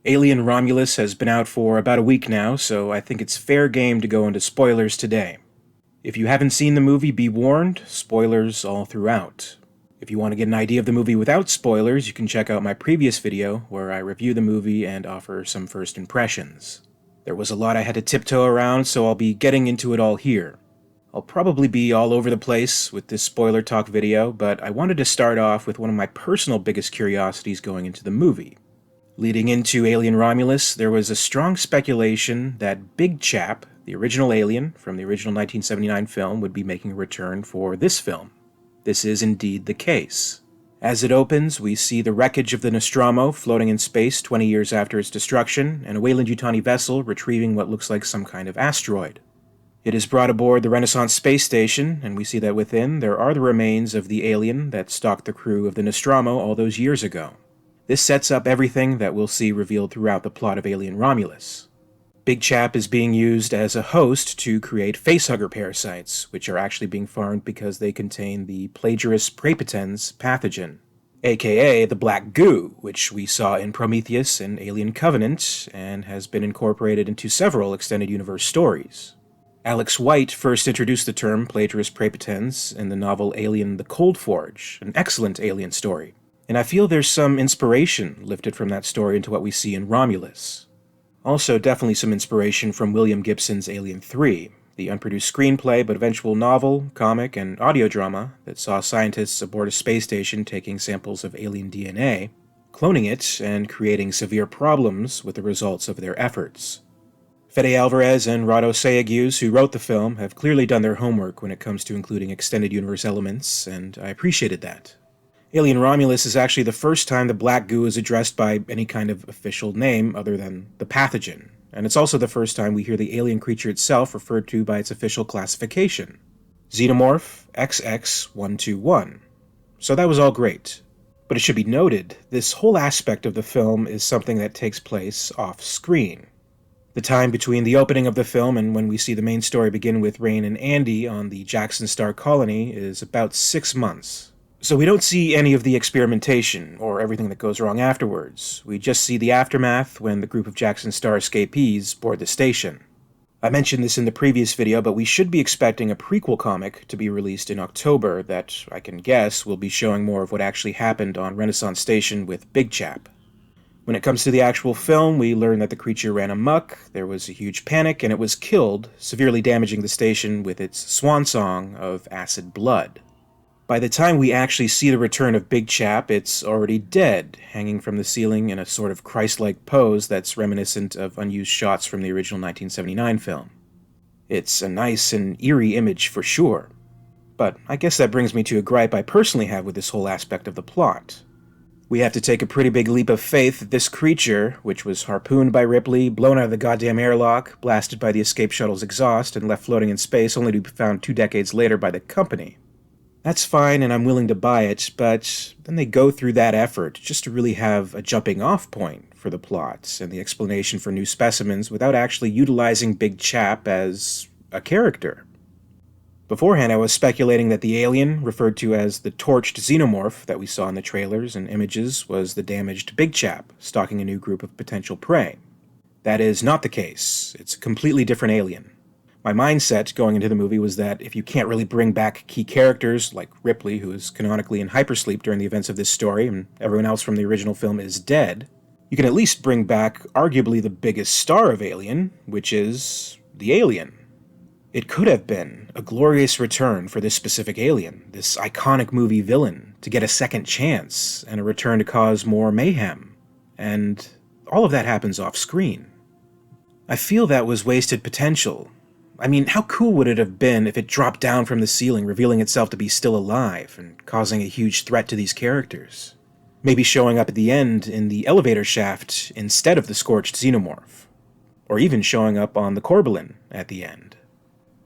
Alien Romulus has been out for about a week now, so I think it's fair game to go into spoilers today. If you haven't seen the movie, be warned, spoilers all throughout. If you want to get an idea of the movie without spoilers, you can check out my previous video where I review the movie and offer some first impressions. There was a lot I had to tiptoe around, so I'll be getting into it all here. I'll probably be all over the place with this spoiler talk video, but I wanted to start off with one of my personal biggest curiosities going into the movie. Leading into Alien Romulus, there was a strong speculation that Big Chap, the original alien from the original 1979 film, would be making a return for this film. This is indeed the case. As it opens, we see the wreckage of the Nostromo floating in space 20 years after its destruction, and a Weyland-Yutani vessel retrieving what looks like some kind of asteroid. It is brought aboard the Renaissance space station, and we see that within there are the remains of the alien that stalked the crew of the Nostromo all those years ago. This sets up everything that we'll see revealed throughout the plot of Alien Romulus. Big Chap is being used as a host to create facehugger parasites, which are actually being farmed because they contain the Plagiaris praepotens pathogen, aka the black goo, which we saw in Prometheus and Alien Covenant, and has been incorporated into several extended universe stories. Alex White first introduced the term Plagiaris praepotens in the novel Alien the Cold Forge, an excellent alien story. And I feel there's some inspiration lifted from that story into what we see in Romulus. Also, definitely some inspiration from William Gibson's Alien 3, the unproduced screenplay but eventual novel, comic, and audio drama that saw scientists aboard a space station taking samples of alien DNA, cloning it, and creating severe problems with the results of their efforts. Fede Alvarez and Rado Sayaguz, who wrote the film, have clearly done their homework when it comes to including extended universe elements, and I appreciated that. Alien Romulus is actually the first time the black goo is addressed by any kind of official name other than the pathogen, and it's also the first time we hear the alien creature itself referred to by its official classification, Xenomorph XX121. So that was all great. But it should be noted, this whole aspect of the film is something that takes place off-screen. The time between the opening of the film and when we see the main story begin with Rain and Andy on the Jackson Star colony is about 6 months. So we don't see any of the experimentation, or everything that goes wrong afterwards. We just see the aftermath when the group of Jackson Star escapees board the station. I mentioned this in the previous video, but we should be expecting a prequel comic to be released in October that, I can guess, will be showing more of what actually happened on Renaissance Station with Big Chap. When it comes to the actual film, we learn that the creature ran amok, there was a huge panic, and it was killed, severely damaging the station with its swan song of acid blood. By the time we actually see the return of Big Chap, it's already dead, hanging from the ceiling in a sort of Christ-like pose that's reminiscent of unused shots from the original 1979 film. It's a nice and eerie image for sure. But I guess that brings me to a gripe I personally have with this whole aspect of the plot. We have to take a pretty big leap of faith that this creature, which was harpooned by Ripley, blown out of the goddamn airlock, blasted by the escape shuttle's exhaust, and left floating in space only to be found 2 decades later by the company. That's fine, and I'm willing to buy it, but then they go through that effort just to really have a jumping-off point for the plots and the explanation for new specimens without actually utilizing Big Chap as a character. Beforehand, I was speculating that the alien, referred to as the torched xenomorph that we saw in the trailers and images, was the damaged Big Chap, stalking a new group of potential prey. That is not the case. It's a completely different alien. My mindset going into the movie was that if you can't really bring back key characters like Ripley, who is canonically in hypersleep during the events of this story, and everyone else from the original film is dead, you can at least bring back arguably the biggest star of Alien, which is the alien. It could have been a glorious return for this specific alien, this iconic movie villain, to get a second chance and a return to cause more mayhem. And all of that happens off-screen. I feel that was wasted potential. I mean, how cool would it have been if it dropped down from the ceiling, revealing itself to be still alive, and causing a huge threat to these characters? Maybe showing up at the end in the elevator shaft instead of the scorched xenomorph. Or even showing up on the Corbolin at the end.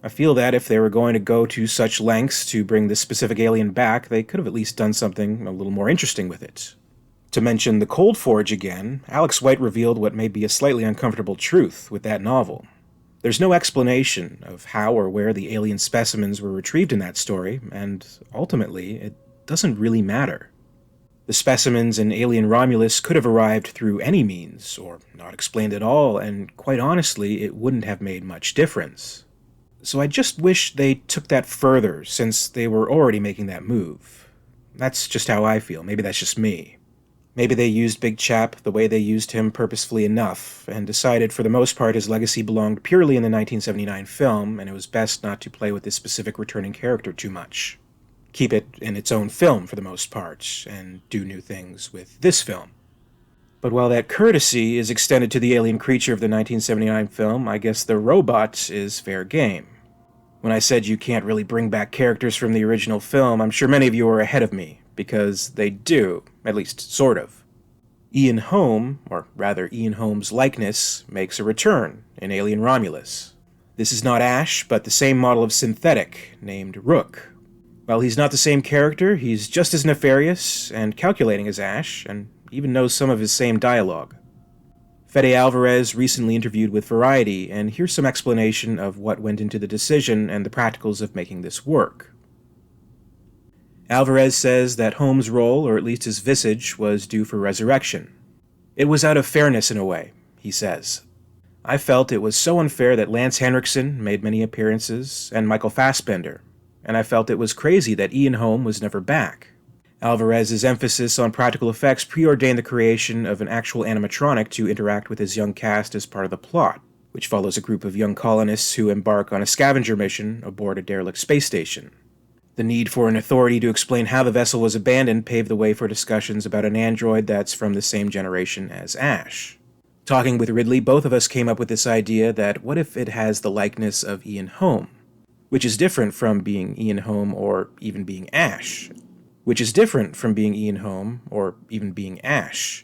I feel that if they were going to go to such lengths to bring this specific alien back, they could have at least done something a little more interesting with it. To mention the Cold Forge again, Alex White revealed what may be a slightly uncomfortable truth with that novel. There's no explanation of how or where the alien specimens were retrieved in that story, and ultimately, it doesn't really matter. The specimens in Alien Romulus could have arrived through any means, or not explained at all, and quite honestly, it wouldn't have made much difference. So I just wish they took that further, since they were already making that move. That's just how I feel. Maybe that's just me. Maybe they used Big Chap the way they used him purposefully enough, and decided for the most part his legacy belonged purely in the 1979 film, and it was best not to play with this specific returning character too much. Keep it in its own film for the most part, and do new things with this film. But while that courtesy is extended to the alien creature of the 1979 film, I guess the robot is fair game. When I said you can't really bring back characters from the original film, I'm sure many of you are ahead of me, because they do, at least sort of. Ian Holm, or rather Ian Holm's likeness, makes a return in Alien Romulus. This is not Ash, but the same model of synthetic, named Rook. While he's not the same character, he's just as nefarious and calculating as Ash, and even knows some of his same dialogue. Fede Alvarez recently interviewed with Variety, and here's some explanation of what went into the decision and the practicals of making this work. Alvarez says that Holmes' role, or at least his visage, was due for resurrection. It was out of fairness in a way, he says. I felt it was so unfair that Lance Henriksen made many appearances, and Michael Fassbender, and I felt it was crazy that Ian Holm was never back. Alvarez's emphasis on practical effects preordained the creation of an actual animatronic to interact with his young cast as part of the plot, which follows a group of young colonists who embark on a scavenger mission aboard a derelict space station. The need for an authority to explain how the vessel was abandoned paved the way for discussions about an android that's from the same generation as Ash. Talking with Ridley, both of us came up with this idea that what if it has the likeness of Ian Holm, which is different from being Ian Holm or even being Ash.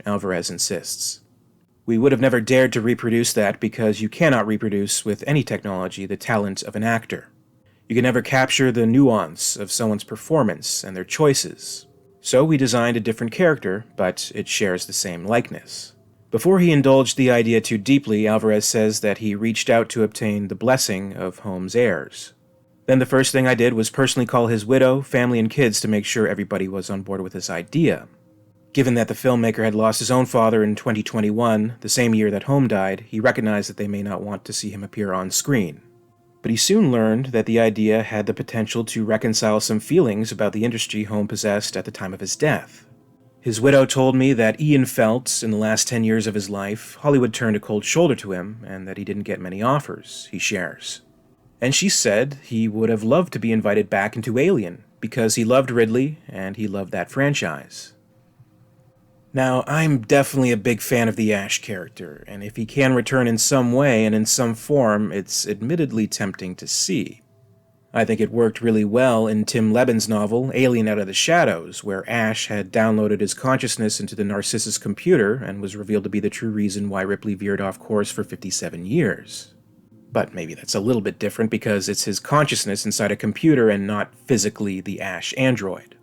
Alvarez insists. We would have never dared to reproduce that because you cannot reproduce with any technology the talent of an actor. You can never capture the nuance of someone's performance and their choices. So we designed a different character, but it shares the same likeness. Before he indulged the idea too deeply, Alvarez says that he reached out to obtain the blessing of Holmes' heirs. Then the first thing I did was personally call his widow, family, and kids to make sure everybody was on board with this idea. Given that the filmmaker had lost his own father in 2021, the same year that Holm died, he recognized that they may not want to see him appear on screen. But he soon learned that the idea had the potential to reconcile some feelings about the industry Holm possessed at the time of his death. His widow told me that Ian felt, in the last 10 years of his life, Hollywood turned a cold shoulder to him, and that he didn't get many offers, he shares. And she said he would have loved to be invited back into Alien, because he loved Ridley, and he loved that franchise. Now, I'm definitely a big fan of the Ash character, and if he can return in some way and in some form, it's admittedly tempting to see. I think it worked really well in Tim Lebbon's novel, Alien Out of the Shadows, where Ash had downloaded his consciousness into the Narcissus computer and was revealed to be the true reason why Ripley veered off course for 57 years. But maybe that's a little bit different because it's his consciousness inside a computer and not physically the Ash android.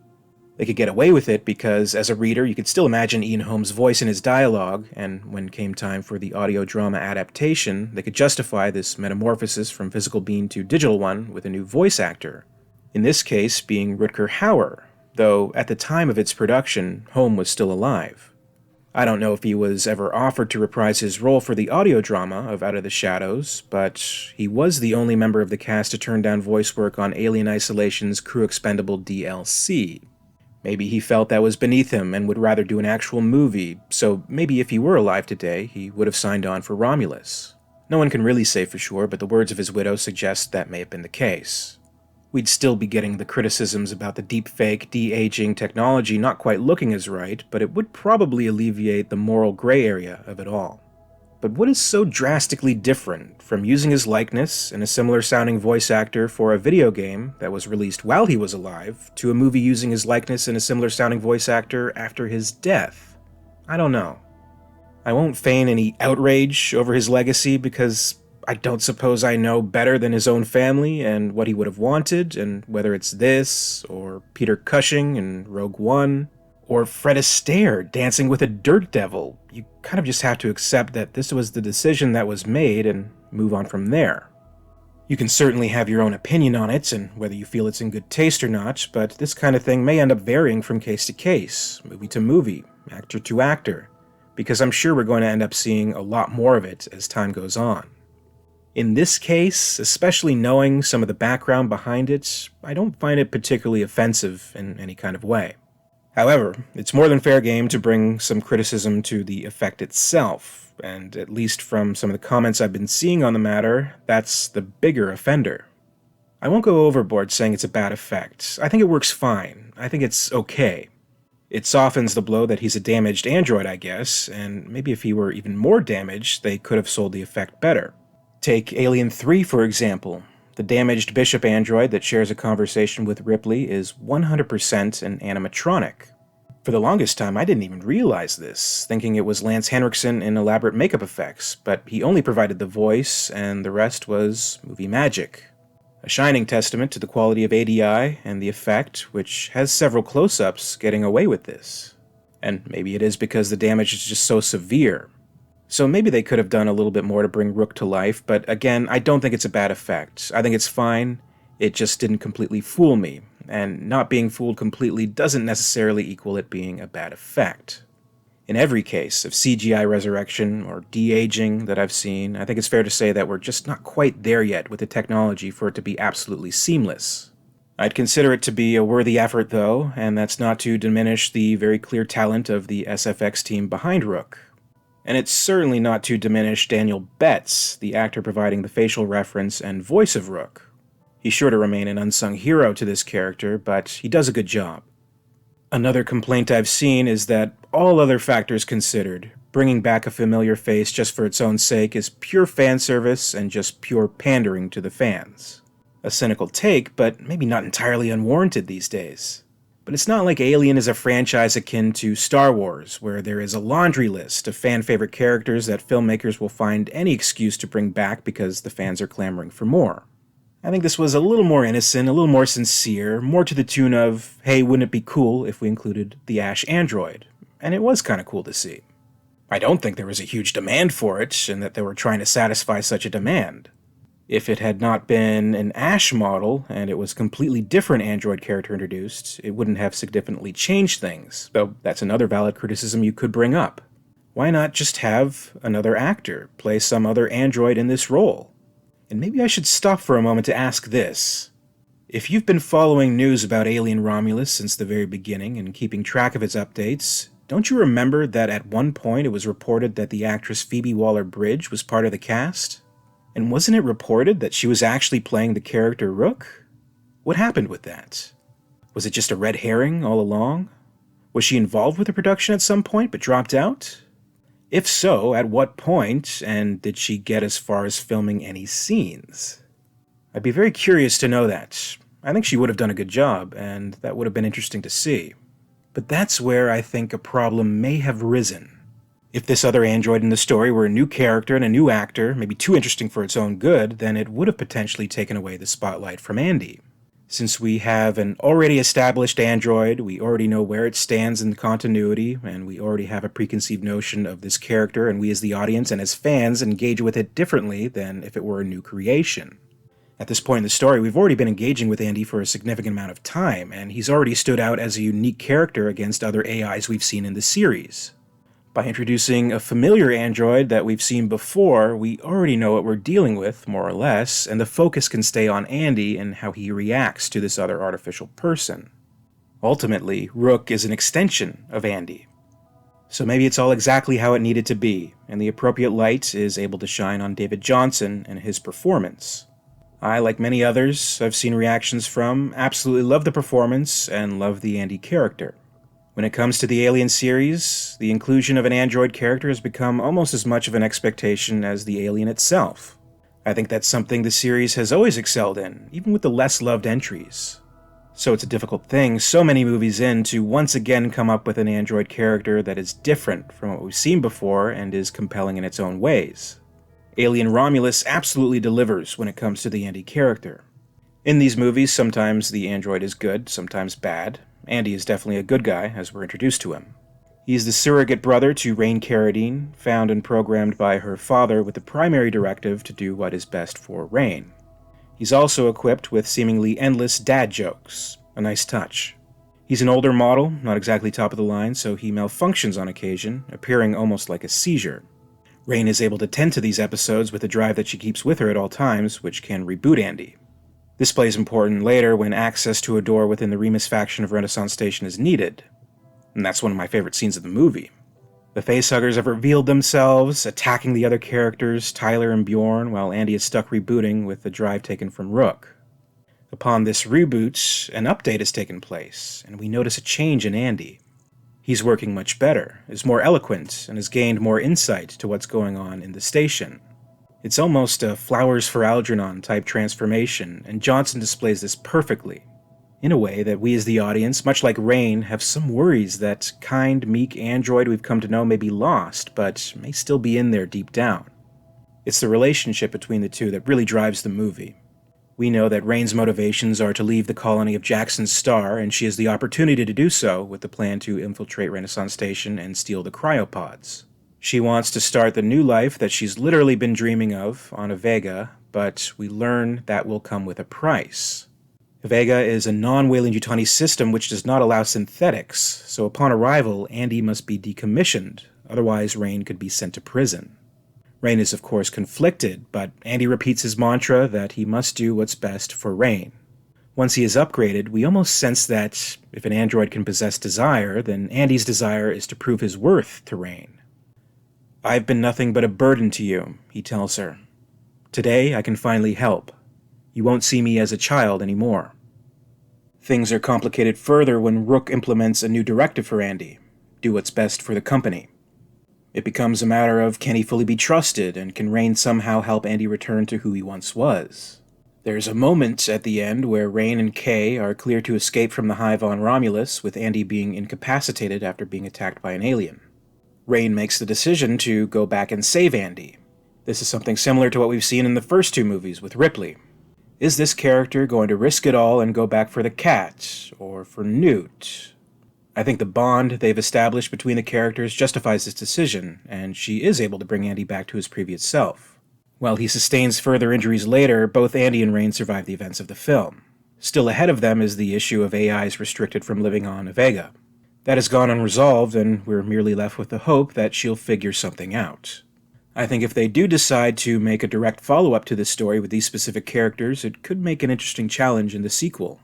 They could get away with it because, as a reader, you could still imagine Ian Holm's voice in his dialogue, and when came time for the audio drama adaptation, they could justify this metamorphosis from physical being to digital one with a new voice actor, in this case being Rutger Hauer, though at the time of its production, Holm was still alive. I don't know if he was ever offered to reprise his role for the audio drama of Out of the Shadows, but he was the only member of the cast to turn down voice work on Alien Isolation's Crew Expendable DLC. Maybe he felt that was beneath him and would rather do an actual movie, so maybe if he were alive today, he would have signed on for Romulus. No one can really say for sure, but the words of his widow suggest that may have been the case. We'd still be getting the criticisms about the deepfake, de-aging technology not quite looking as right, but it would probably alleviate the moral gray area of it all. But what is so drastically different from using his likeness and a similar-sounding voice actor for a video game that was released while he was alive, to a movie using his likeness and a similar-sounding voice actor after his death? I don't know. I won't feign any outrage over his legacy because I don't suppose I know better than his own family and what he would have wanted, and whether it's this, or Peter Cushing in Rogue One, or Fred Astaire dancing with a dirt devil. You kind of just have to accept that this was the decision that was made and move on from there. You can certainly have your own opinion on it, and whether you feel it's in good taste or not, but this kind of thing may end up varying from case to case, movie to movie, actor to actor, because I'm sure we're going to end up seeing a lot more of it as time goes on. In this case, especially knowing some of the background behind it, I don't find it particularly offensive in any kind of way. However, it's more than fair game to bring some criticism to the effect itself, and at least from some of the comments I've been seeing on the matter, that's the bigger offender. I won't go overboard saying it's a bad effect. I think it works fine. I think it's okay. It softens the blow that he's a damaged android, I guess, and maybe if he were even more damaged, they could have sold the effect better. Take Alien 3, for example. The damaged Bishop android that shares a conversation with Ripley is 100% an animatronic. For the longest time, I didn't even realize this, thinking it was Lance Henriksen in elaborate makeup effects, but he only provided the voice, and the rest was movie magic. A shining testament to the quality of ADI and the effect, which has several close-ups getting away with this. And maybe it is because the damage is just so severe. So maybe they could have done a little bit more to bring Rook to life, but again, I don't think it's a bad effect. I think it's fine, it just didn't completely fool me, and not being fooled completely doesn't necessarily equal it being a bad effect. In every case of CGI resurrection or de-aging that I've seen, I think it's fair to say that we're just not quite there yet with the technology for it to be absolutely seamless. I'd consider it to be a worthy effort though, and that's not to diminish the very clear talent of the SFX team behind Rook. And it's certainly not to diminish Daniel Betts, the actor providing the facial reference and voice of Rook. He's sure to remain an unsung hero to this character, but he does a good job. Another complaint I've seen is that, all other factors considered, bringing back a familiar face just for its own sake is pure fan service and just pure pandering to the fans. A cynical take, but maybe not entirely unwarranted these days. But it's not like Alien is a franchise akin to Star Wars, where there is a laundry list of fan-favorite characters that filmmakers will find any excuse to bring back because the fans are clamoring for more. I think this was a little more innocent, a little more sincere, more to the tune of, hey, wouldn't it be cool if we included the Ash android? And it was kind of cool to see. I don't think there was a huge demand for it, and that they were trying to satisfy such a demand. If it had not been an Ash model, and it was a completely different android character introduced, it wouldn't have significantly changed things, though that's another valid criticism you could bring up. Why not just have another actor play some other android in this role? And maybe I should stop for a moment to ask this. If you've been following news about Alien Romulus since the very beginning and keeping track of its updates, don't you remember that at one point it was reported that the actress Phoebe Waller-Bridge was part of the cast? And wasn't it reported that she was actually playing the character Rook? What happened with that? Was it just a red herring all along? Was she involved with the production at some point but dropped out? If so, at what point, and did she get as far as filming any scenes? I'd be very curious to know that. I think she would have done a good job, and that would have been interesting to see. But that's where I think a problem may have risen. If this other android in the story were a new character and a new actor, maybe too interesting for its own good, then it would have potentially taken away the spotlight from Andy. Since we have an already established android, we already know where it stands in continuity, and we already have a preconceived notion of this character, and we as the audience and as fans engage with it differently than if it were a new creation. At this point in the story, we've already been engaging with Andy for a significant amount of time, and he's already stood out as a unique character against other AIs we've seen in the series. By introducing a familiar android that we've seen before, we already know what we're dealing with, more or less, and the focus can stay on Andy and how he reacts to this other artificial person. Ultimately, Rook is an extension of Andy. So maybe it's all exactly how it needed to be, and the appropriate light is able to shine on David Johnson and his performance. I, like many others I've seen reactions from, absolutely love the performance and love the Andy character. When it comes to the Alien series, the inclusion of an android character has become almost as much of an expectation as the Alien itself. I think that's something the series has always excelled in, even with the less loved entries. So it's a difficult thing so many movies in to once again come up with an android character that is different from what we've seen before and is compelling in its own ways. Alien Romulus absolutely delivers when it comes to the Andy character. In these movies, sometimes the android is good, sometimes bad. Andy is definitely a good guy, as we're introduced to him. He's the surrogate brother to Rain Carradine, found and programmed by her father with the primary directive to do what is best for Rain. He's also equipped with seemingly endless dad jokes, a nice touch. He's an older model, not exactly top of the line, so he malfunctions on occasion, appearing almost like a seizure. Rain is able to tend to these episodes with the drive that she keeps with her at all times, which can reboot Andy. This plays important later when access to a door within the Remus faction of Renaissance Station is needed. And that's one of my favorite scenes of the movie. The facehuggers have revealed themselves, attacking the other characters, Tyler and Bjorn, while Andy is stuck rebooting with the drive taken from Rook. Upon this reboot, an update has taken place, and we notice a change in Andy. He's working much better, is more eloquent, and has gained more insight to what's going on in the station. It's almost a Flowers for Algernon type transformation, and Johnson displays this perfectly, in a way that we as the audience, much like Rain, have some worries that kind, meek android we've come to know may be lost, but may still be in there deep down. It's the relationship between the two that really drives the movie. We know that Rain's motivations are to leave the colony of Jackson's Star, and she has the opportunity to do so with the plan to infiltrate Renaissance Station and steal the cryopods. She wants to start the new life that she's literally been dreaming of on Vega, but we learn that will come with a price. Vega is a non-Weyland-Yutani system which does not allow synthetics, so upon arrival, Andy must be decommissioned, otherwise Rain could be sent to prison. Rain is of course conflicted, but Andy repeats his mantra that he must do what's best for Rain. Once he is upgraded, we almost sense that if an android can possess desire, then Andy's desire is to prove his worth to Rain. "I've been nothing but a burden to you," he tells her. "Today I can finally help. You won't see me as a child anymore." Things are complicated further when Rook implements a new directive for Andy: do what's best for the company. It becomes a matter of can he fully be trusted, and can Rain somehow help Andy return to who he once was. There's a moment at the end where Rain and Kay are clear to escape from the hive on Romulus, with Andy being incapacitated after being attacked by an alien. Rain makes the decision to go back and save Andy. This is something similar to what we've seen in the first two movies with Ripley. Is this character going to risk it all and go back for the cat, or for Newt? I think the bond they've established between the characters justifies this decision, and she is able to bring Andy back to his previous self. While he sustains further injuries later, both Andy and Rain survive the events of the film. Still ahead of them is the issue of AIs restricted from living on Vega. That has gone unresolved, and we're merely left with the hope that she'll figure something out. I think if they do decide to make a direct follow-up to this story with these specific characters, it could make an interesting challenge in the sequel.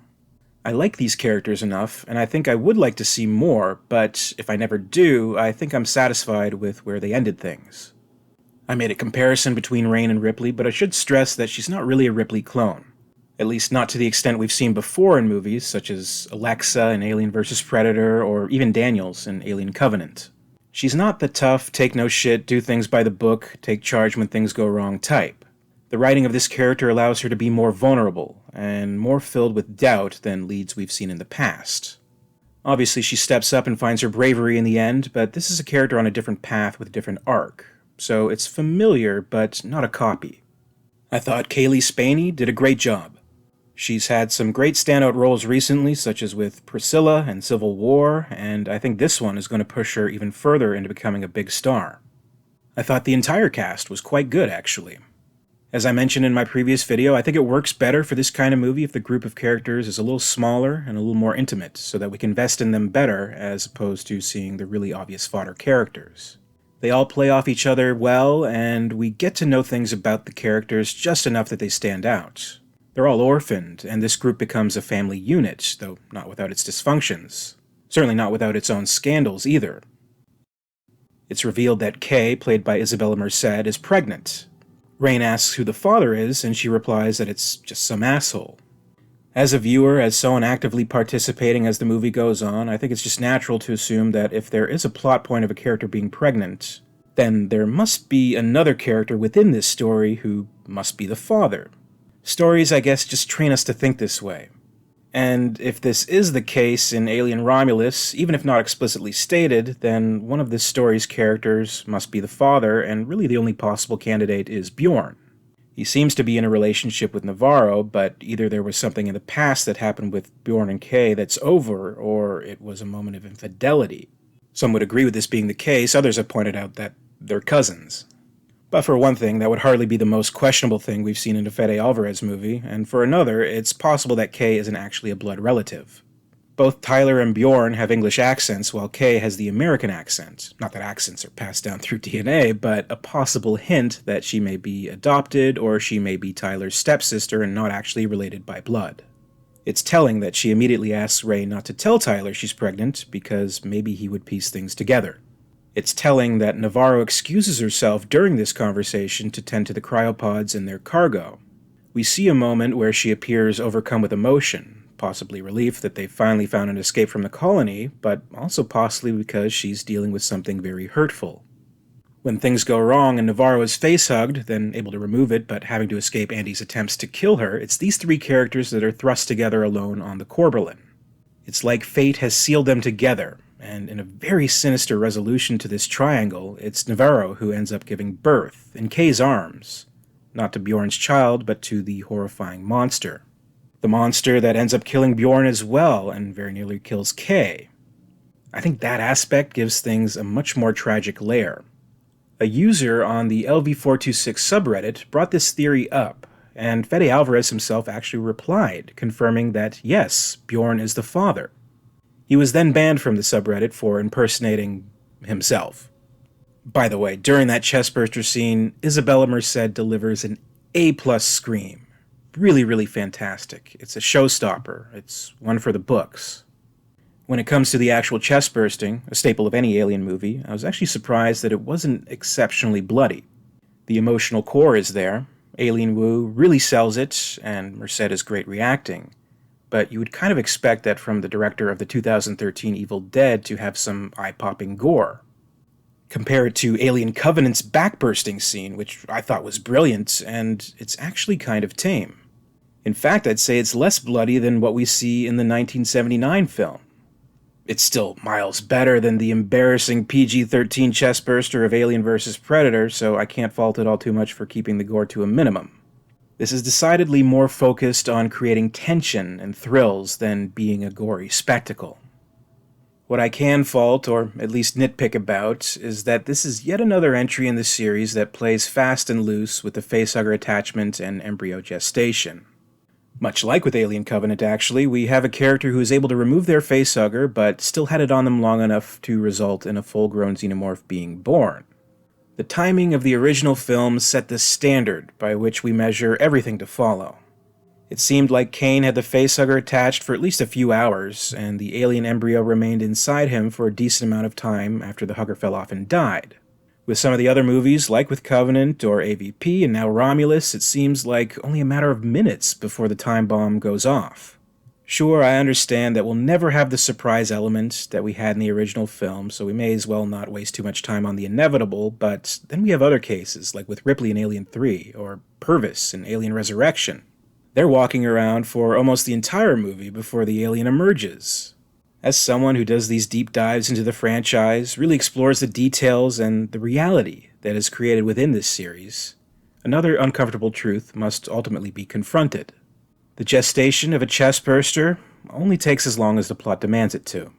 I like these characters enough, and I think I would like to see more, but if I never do, I think I'm satisfied with where they ended things. I made a comparison between Rain and Ripley, but I should stress that she's not really a Ripley clone. At least not to the extent we've seen before in movies, such as Alexa in Alien vs. Predator, or even Daniels in Alien Covenant. She's not the tough, take-no-shit, do things by the book, take charge when things go wrong type. The writing of this character allows her to be more vulnerable, and more filled with doubt than leads we've seen in the past. Obviously, she steps up and finds her bravery in the end, but this is a character on a different path with a different arc, so it's familiar, but not a copy. I thought Kaylee Spaney did a great job. She's had some great standout roles recently, such as with Priscilla and Civil War, and I think this one is going to push her even further into becoming a big star. I thought the entire cast was quite good, actually. As I mentioned in my previous video, I think it works better for this kind of movie if the group of characters is a little smaller and a little more intimate, so that we can invest in them better as opposed to seeing the really obvious fodder characters. They all play off each other well, and we get to know things about the characters just enough that they stand out. They're all orphaned, and this group becomes a family unit, though not without its dysfunctions. Certainly not without its own scandals either. It's revealed that Kay, played by Isabella Merced, is pregnant. Rain asks who the father is, and she replies that it's just some asshole. As a viewer, as someone actively participating as the movie goes on, I think it's just natural to assume that if there is a plot point of a character being pregnant, then there must be another character within this story who must be the father. Stories, I guess, just train us to think this way. And if this is the case in Alien Romulus, even if not explicitly stated, then one of this story's characters must be the father, and really the only possible candidate is Bjorn. He seems to be in a relationship with Navarro, but either there was something in the past that happened with Bjorn and Kay that's over, or it was a moment of infidelity. Some would agree with this being the case, others have pointed out that they're cousins. But for one thing, that would hardly be the most questionable thing we've seen in a Fede Alvarez movie, and for another, it's possible that Kay isn't actually a blood relative. Both Tyler and Bjorn have English accents, while Kay has the American accent. Not that accents are passed down through DNA, but a possible hint that she may be adopted, or she may be Tyler's stepsister and not actually related by blood. It's telling that she immediately asks Ray not to tell Tyler she's pregnant, because maybe he would piece things together. It's telling that Navarro excuses herself during this conversation to tend to the cryopods and their cargo. We see a moment where she appears overcome with emotion, possibly relief that they've finally found an escape from the colony, but also possibly because she's dealing with something very hurtful. When things go wrong and Navarro is face-hugged, then able to remove it but having to escape Andy's attempts to kill her, it's these three characters that are thrust together alone on the Corberlin. It's like fate has sealed them together, and in a very sinister resolution to this triangle, it's Navarro who ends up giving birth, in Kay's arms. Not to Bjorn's child, but to the horrifying monster. The monster that ends up killing Bjorn as well, and very nearly kills Kay. I think that aspect gives things a much more tragic layer. A user on the LV426 subreddit brought this theory up, and Fede Alvarez himself actually replied, confirming that yes, Bjorn is the father. He was then banned from the subreddit for impersonating himself. By the way, during that chestburster scene, Isabella Merced delivers an A+ scream. Really, really fantastic. It's a showstopper. It's one for the books. When it comes to the actual chest bursting, a staple of any Alien movie, I was actually surprised that it wasn't exceptionally bloody. The emotional core is there. Aileen Wu really sells it, and Merced is great reacting. But you would kind of expect that from the director of the 2013 Evil Dead to have some eye-popping gore. Compare it to Alien Covenant's backbursting scene, which I thought was brilliant, and it's actually kind of tame. In fact, I'd say it's less bloody than what we see in the 1979 film. It's still miles better than the embarrassing PG-13 chestburster of Alien vs. Predator, so I can't fault it all too much for keeping the gore to a minimum. This is decidedly more focused on creating tension and thrills than being a gory spectacle. What I can fault, or at least nitpick about, is that this is yet another entry in the series that plays fast and loose with the facehugger attachment and embryo gestation. Much like with Alien Covenant, actually, we have a character who is able to remove their facehugger, but still had it on them long enough to result in a full-grown xenomorph being born. The timing of the original film set the standard by which we measure everything to follow. It seemed like Kane had the facehugger attached for at least a few hours, and the alien embryo remained inside him for a decent amount of time after the hugger fell off and died. With some of the other movies, like with Covenant or AVP and now Romulus, it seems like only a matter of minutes before the time bomb goes off. Sure, I understand that we'll never have the surprise element that we had in the original film, so we may as well not waste too much time on the inevitable, but then we have other cases, like with Ripley in Alien 3, or Purvis in Alien Resurrection. They're walking around for almost the entire movie before the alien emerges. As someone who does these deep dives into the franchise, really explores the details and the reality that is created within this series, another uncomfortable truth must ultimately be confronted. The gestation of a chestburster only takes as long as the plot demands it to.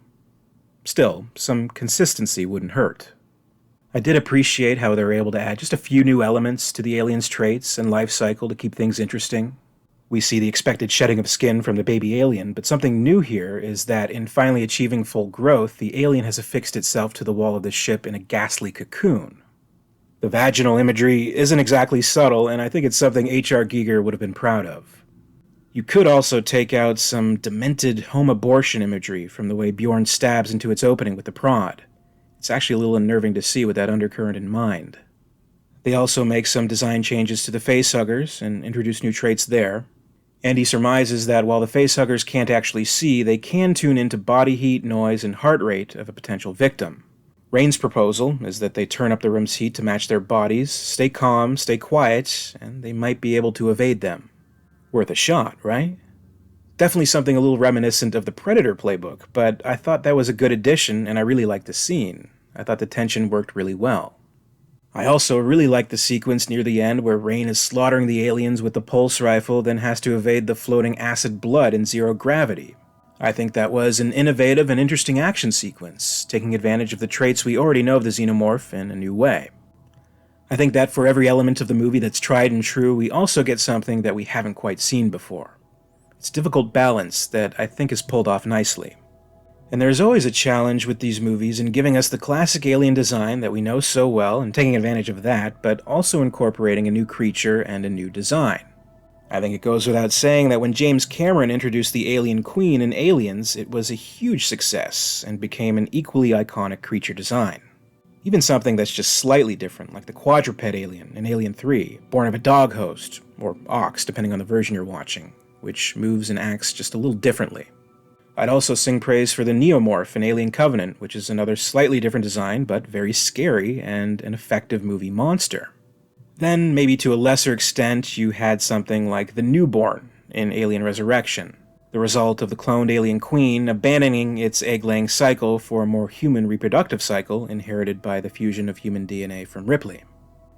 Still, some consistency wouldn't hurt. I did appreciate how they were able to add just a few new elements to the alien's traits and life cycle to keep things interesting. We see the expected shedding of skin from the baby alien, but something new here is that in finally achieving full growth, the alien has affixed itself to the wall of the ship in a ghastly cocoon. The vaginal imagery isn't exactly subtle, and I think it's something H.R. Giger would have been proud of. You could also take out some demented home abortion imagery from the way Bjorn stabs into its opening with the prod. It's actually a little unnerving to see with that undercurrent in mind. They also make some design changes to the facehuggers and introduce new traits there. Andy surmises that while the facehuggers can't actually see, they can tune into body heat, noise, and heart rate of a potential victim. Rain's proposal is that they turn up the room's heat to match their bodies, stay calm, stay quiet, and they might be able to evade them. Worth a shot, right? Definitely something a little reminiscent of the Predator playbook, but I thought that was a good addition, and I really liked the scene. I thought the tension worked really well. I also really liked the sequence near the end where Rain is slaughtering the aliens with the pulse rifle, then has to evade the floating acid blood in zero gravity. I think that was an innovative and interesting action sequence, taking advantage of the traits we already know of the xenomorph in a new way. I think that for every element of the movie that's tried and true, we also get something that we haven't quite seen before. It's a difficult balance that I think is pulled off nicely. And there's always a challenge with these movies in giving us the classic alien design that we know so well and taking advantage of that, but also incorporating a new creature and a new design. I think it goes without saying that when James Cameron introduced the Alien Queen in Aliens, it was a huge success and became an equally iconic creature design. Even something that's just slightly different, like the quadruped alien in Alien 3, born of a dog host, or ox depending on the version you're watching, which moves and acts just a little differently. I'd also sing praise for the Neomorph in Alien Covenant, which is another slightly different design, but very scary and an effective movie monster. Then, maybe to a lesser extent, you had something like the Newborn in Alien Resurrection, the result of the cloned alien queen abandoning its egg-laying cycle for a more human reproductive cycle inherited by the fusion of human DNA from Ripley.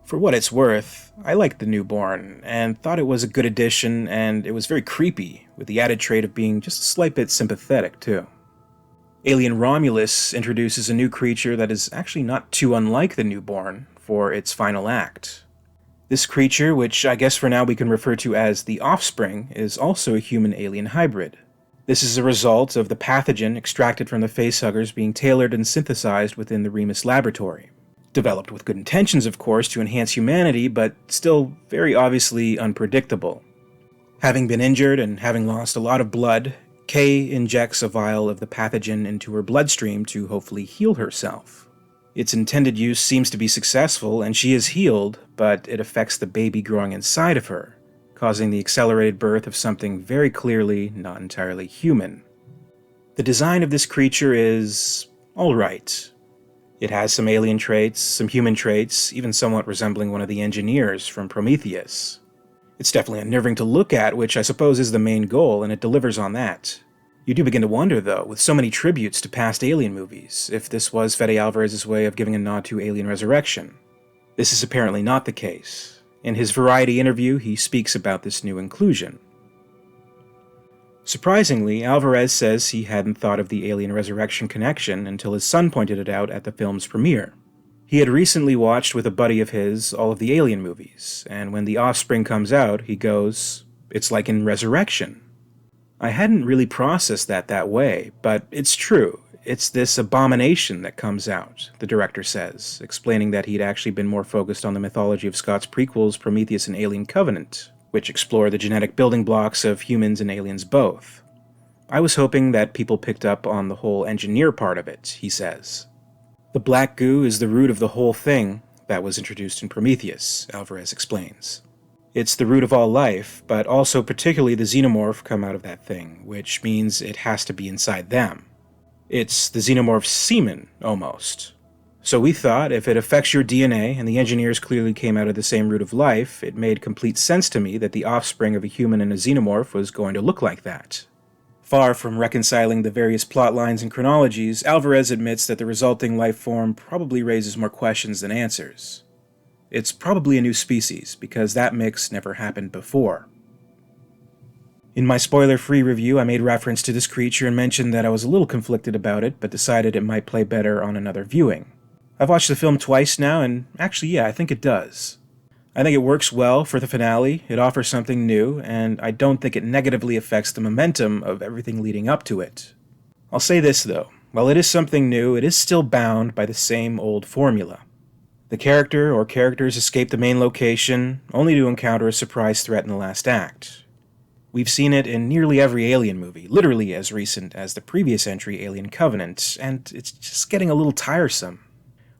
For what it's worth, I liked the Newborn, and thought it was a good addition, and it was very creepy, with the added trait of being just a slight bit sympathetic, too. Alien Romulus introduces a new creature that is actually not too unlike the Newborn for its final act. This creature, which I guess for now we can refer to as the Offspring, is also a human-alien hybrid. This is a result of the pathogen extracted from the facehuggers being tailored and synthesized within the Remus laboratory. Developed with good intentions, of course, to enhance humanity, but still very obviously unpredictable. Having been injured and having lost a lot of blood, Kay injects a vial of the pathogen into her bloodstream to hopefully heal herself. Its intended use seems to be successful, and she is healed, but it affects the baby growing inside of her, causing the accelerated birth of something very clearly not entirely human. The design of this creature is alright. It has some alien traits, some human traits, even somewhat resembling one of the engineers from Prometheus. It's definitely unnerving to look at, which I suppose is the main goal, and it delivers on that. You do begin to wonder, though, with so many tributes to past Alien movies, if this was Fede Alvarez's way of giving a nod to Alien Resurrection. This is apparently not the case. In his Variety interview, he speaks about this new inclusion. Surprisingly, Alvarez says he hadn't thought of the Alien Resurrection connection until his son pointed it out at the film's premiere. He had recently watched with a buddy of his all of the Alien movies, and when The Offspring comes out, he goes, "It's like in Resurrection." I hadn't really processed that way, but it's true. It's this abomination that comes out, the director says, explaining that he'd actually been more focused on the mythology of Scott's prequels Prometheus and Alien Covenant, which explore the genetic building blocks of humans and aliens both. I was hoping that people picked up on the whole engineer part of it, he says. The black goo is the root of the whole thing that was introduced in Prometheus, Alvarez explains. It's the root of all life, but also particularly the xenomorph come out of that thing, which means it has to be inside them. It's the xenomorph's semen, almost. So we thought if it affects your DNA, and the engineers clearly came out of the same root of life, it made complete sense to me that the offspring of a human and a xenomorph was going to look like that. Far from reconciling the various plot lines and chronologies, Alvarez admits that the resulting life form probably raises more questions than answers. It's probably a new species, because that mix never happened before. In my spoiler-free review, I made reference to this creature and mentioned that I was a little conflicted about it, but decided it might play better on another viewing. I've watched the film twice now, and actually, yeah, I think it does. I think it works well for the finale, it offers something new, and I don't think it negatively affects the momentum of everything leading up to it. I'll say this, though. While it is something new, it is still bound by the same old formula. The character or characters escape the main location, only to encounter a surprise threat in the last act. We've seen it in nearly every Alien movie, literally as recent as the previous entry, Alien Covenant, and it's just getting a little tiresome.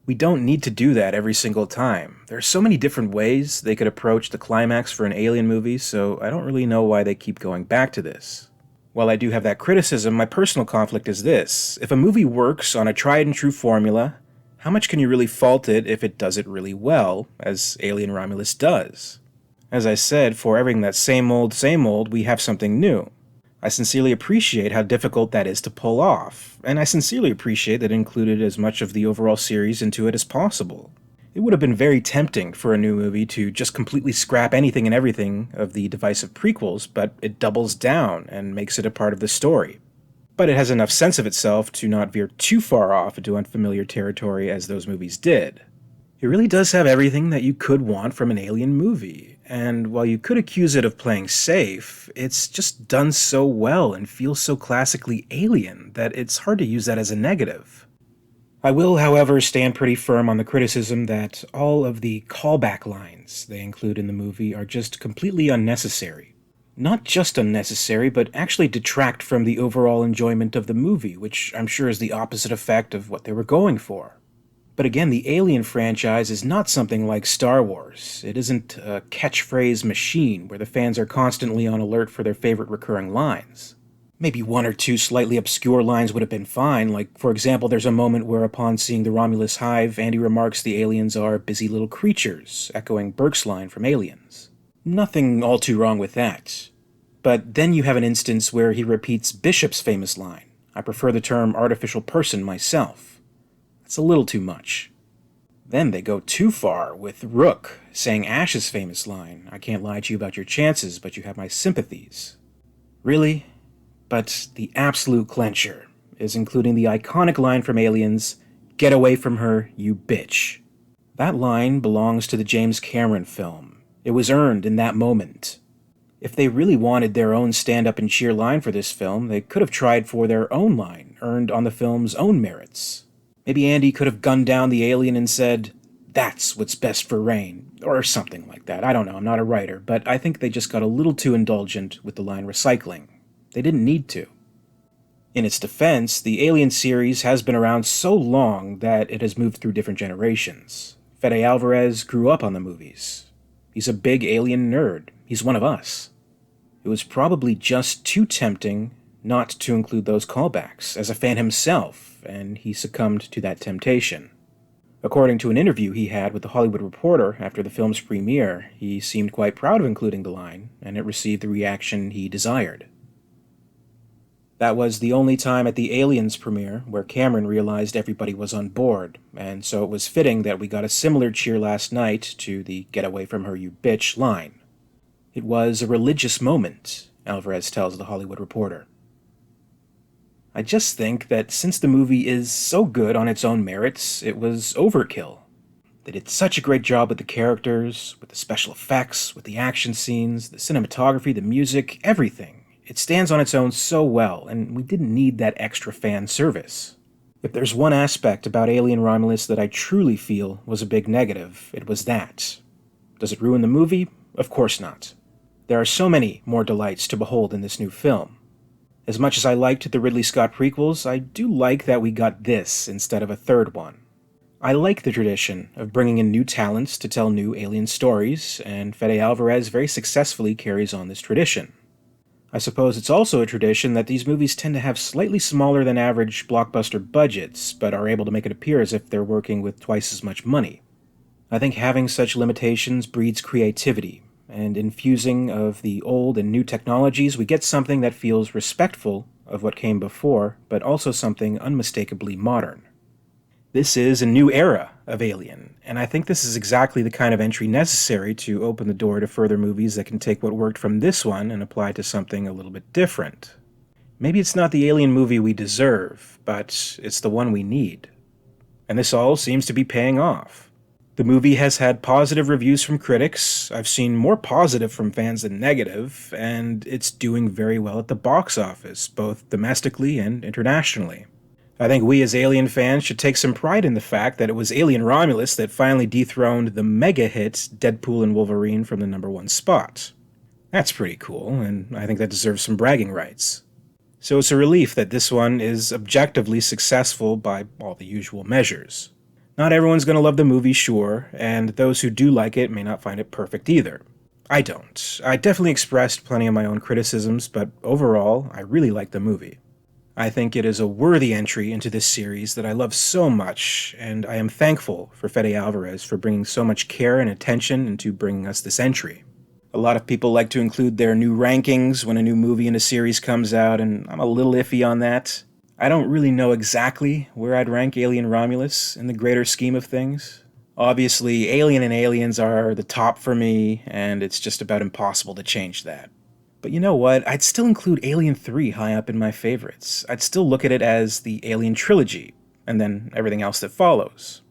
We don't need to do that every single time. There are so many different ways they could approach the climax for an Alien movie, so I don't really know why they keep going back to this. While I do have that criticism, my personal conflict is this. If a movie works on a tried-and-true formula, how much can you really fault it if it does it really well, as Alien Romulus does? As I said, for everything that's same old, we have something new. I sincerely appreciate how difficult that is to pull off, and I sincerely appreciate that it included as much of the overall series into it as possible. It would have been very tempting for a new movie to just completely scrap anything and everything of the divisive prequels, but it doubles down and makes it a part of the story. But it has enough sense of itself to not veer too far off into unfamiliar territory as those movies did. It really does have everything that you could want from an Alien movie, and while you could accuse it of playing safe, it's just done so well and feels so classically Alien that it's hard to use that as a negative. I will, however, stand pretty firm on the criticism that all of the callback lines they include in the movie are just completely unnecessary. Not just unnecessary, but actually detract from the overall enjoyment of the movie, which I'm sure is the opposite effect of what they were going for. But again, the Alien franchise is not something like Star Wars. It isn't a catchphrase machine where the fans are constantly on alert for their favorite recurring lines. Maybe one or two slightly obscure lines would have been fine, like, for example, there's a moment where upon seeing the Romulus hive, Andy remarks the aliens are busy little creatures, echoing Burke's line from Aliens. Nothing all too wrong with that. But then you have an instance where he repeats Bishop's famous line, "I prefer the term artificial person myself." It's a little too much. Then they go too far with Rook saying Ash's famous line, "I can't lie to you about your chances, but you have my sympathies." Really? But the absolute clincher is including the iconic line from Aliens, "Get away from her, you bitch." That line belongs to the James Cameron film. It was earned in that moment. If they really wanted their own stand-up and cheer line for this film, they could have tried for their own line, earned on the film's own merits. Maybe Andy could have gunned down the alien and said, "That's what's best for Rain," or something like that. I don't know, I'm not a writer, but I think they just got a little too indulgent with the line recycling. They didn't need to. In its defense, the Alien series has been around so long that it has moved through different generations. Fede Alvarez grew up on the movies. He's a big Alien nerd. He's one of us. It was probably just too tempting not to include those callbacks as a fan himself, and he succumbed to that temptation. According to an interview he had with The Hollywood Reporter after the film's premiere, he seemed quite proud of including the line, and it received the reaction he desired. That was the only time at the Aliens premiere where Cameron realized everybody was on board, and so it was fitting that we got a similar cheer last night to the "Get away from her, you bitch" line. It was a religious moment, Alvarez tells The Hollywood Reporter. I just think that since the movie is so good on its own merits, it was overkill. They did such a great job with the characters, with the special effects, with the action scenes, the cinematography, the music, everything. It stands on its own so well, and we didn't need that extra fan service. If there's one aspect about Alien Romulus that I truly feel was a big negative, it was that. Does it ruin the movie? Of course not. There are so many more delights to behold in this new film. As much as I liked the Ridley Scott prequels, I do like that we got this instead of a third one. I like the tradition of bringing in new talents to tell new Alien stories, and Fede Alvarez very successfully carries on this tradition. I suppose it's also a tradition that these movies tend to have slightly smaller than average blockbuster budgets, but are able to make it appear as if they're working with twice as much money. I think having such limitations breeds creativity, and infusing of the old and new technologies, we get something that feels respectful of what came before, but also something unmistakably modern. This is a new era of Alien, and I think this is exactly the kind of entry necessary to open the door to further movies that can take what worked from this one and apply it to something a little bit different. Maybe it's not the Alien movie we deserve, but it's the one we need. And this all seems to be paying off. The movie has had positive reviews from critics, I've seen more positive from fans than negative, and it's doing very well at the box office, both domestically and internationally. I think we as Alien fans should take some pride in the fact that it was Alien Romulus that finally dethroned the mega hit Deadpool and Wolverine from the #1 spot. That's pretty cool, and I think that deserves some bragging rights. So it's a relief that this one is objectively successful by all the usual measures. Not everyone's going to love the movie, sure, and those who do like it may not find it perfect either. I don't. I definitely expressed plenty of my own criticisms, but overall, I really like the movie. I think it is a worthy entry into this series that I love so much, and I am thankful for Fede Alvarez for bringing so much care and attention into bringing us this entry. A lot of people like to include their new rankings when a new movie in a series comes out, and I'm a little iffy on that. I don't really know exactly where I'd rank Alien Romulus in the greater scheme of things. Obviously, Alien and Aliens are the top for me, and it's just about impossible to change that. But you know what? I'd still include Alien 3 high up in my favorites. I'd still look at it as the Alien trilogy, and then everything else that follows.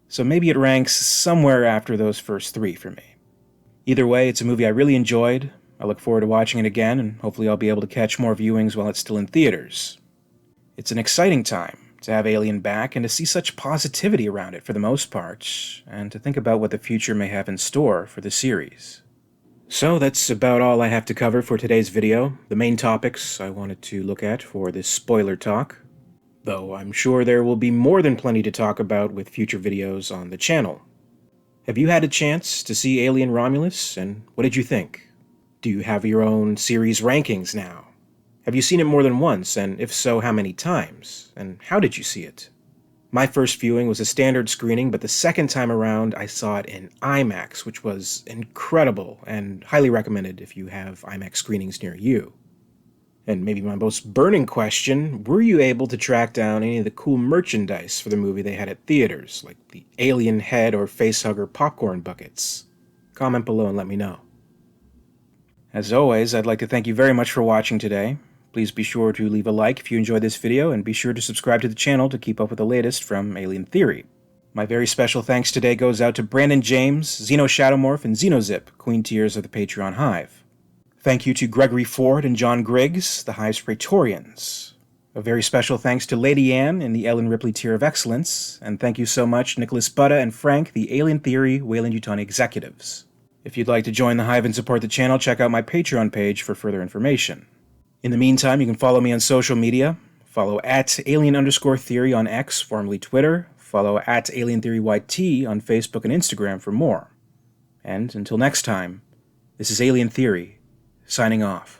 so maybe it ranks somewhere after those first three for me. Either way, it's a movie I really enjoyed. I look forward to watching it again, and hopefully I'll be able to catch more viewings while it's still in theaters. It's an exciting time to have Alien back and to see such positivity around it for the most part, and to think about what the future may have in store for the series. So that's about all I have to cover for today's video, the main topics I wanted to look at for this spoiler talk. Though I'm sure there will be more than plenty to talk about with future videos on the channel. Have you had a chance to see Alien Romulus, and what did you think? Do you have your own series rankings now? Have you seen it more than once, and if so, how many times? And how did you see it? My first viewing was a standard screening, but the second time around I saw it in IMAX, which was incredible and highly recommended if you have IMAX screenings near you. And maybe my most burning question, were you able to track down any of the cool merchandise for the movie they had at theaters, like the alien head or facehugger popcorn buckets? Comment below and let me know. As always, I'd like to thank you very much for watching today. Please be sure to leave a like if you enjoyed this video, and be sure to subscribe to the channel to keep up with the latest from Alien Theory. My very special thanks today goes out to Brandon James, Xeno Shadowmorph, and Xenozip, Queen Tiers of the Patreon Hive. Thank you to Gregory Ford and John Griggs, the Hive's Praetorians. A very special thanks to Lady Anne in the Ellen Ripley Tier of Excellence, and thank you so much Nicholas Butta and Frank, the Alien Theory Weyland-Yutani Executives. If you'd like to join the Hive and support the channel, check out my Patreon page for further information. In the meantime, you can follow me on social media. Follow @alien_theory on X, formerly Twitter. Follow @alientheoryyt on Facebook and Instagram for more. And until next time, this is Alien Theory, signing off.